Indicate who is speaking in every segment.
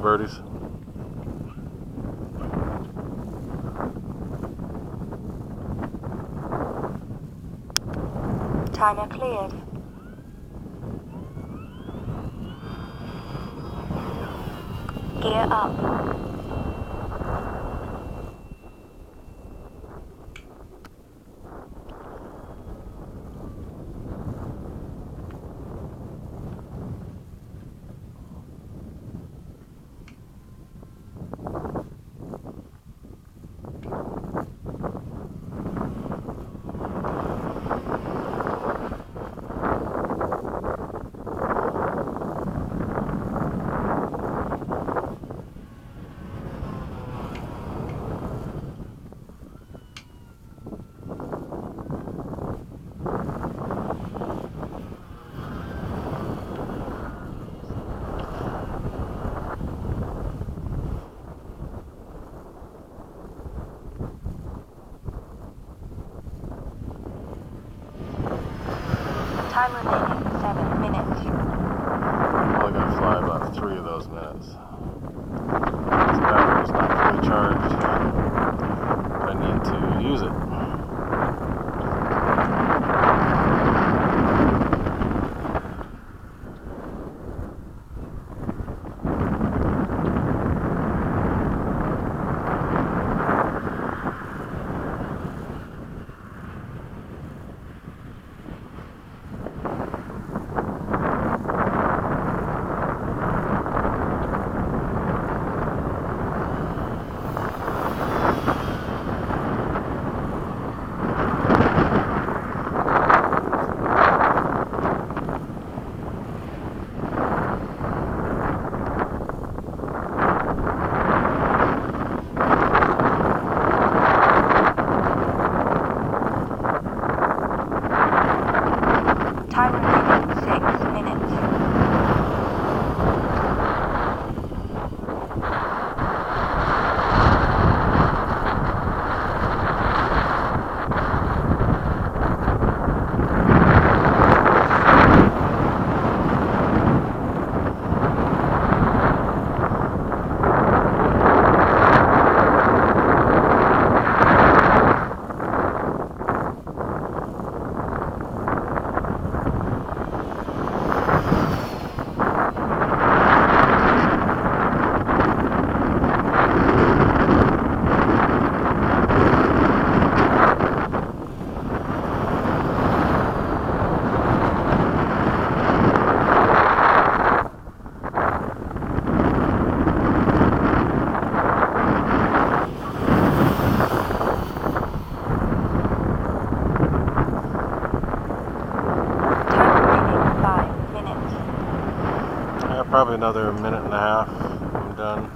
Speaker 1: Hello, birdies.
Speaker 2: Timer cleared. Gear up. Time remaining 7 minutes.
Speaker 1: I'm only going to fly about 3 of those minutes. This battery is not fully charged. I need to use it.
Speaker 2: Time remaining 6 minutes.
Speaker 1: Probably another minute and a half. I'm done.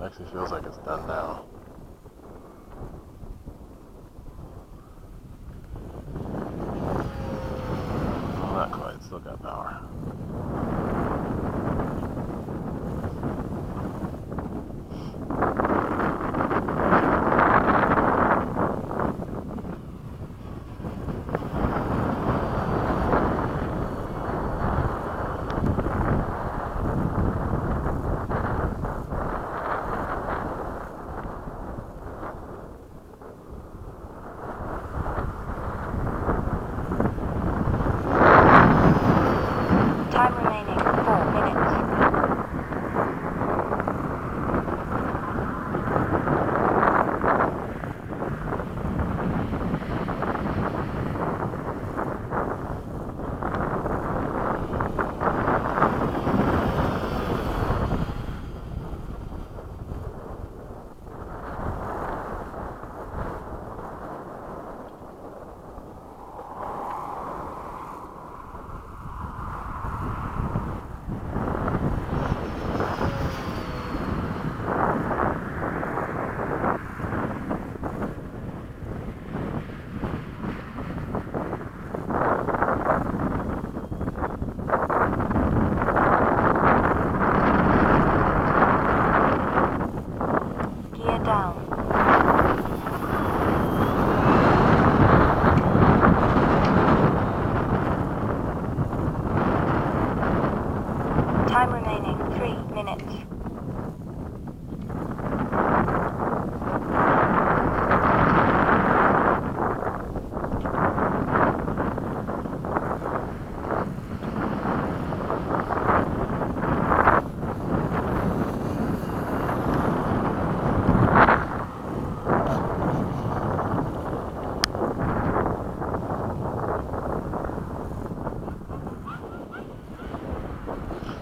Speaker 1: Actually feels like it's done now. Well, not quite. Still got power.
Speaker 2: 3 minutes.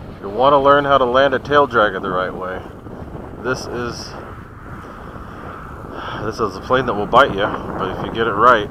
Speaker 1: If you want to learn how to land a tail dragger the right way, this is a plane that will bite you, but if you get it right,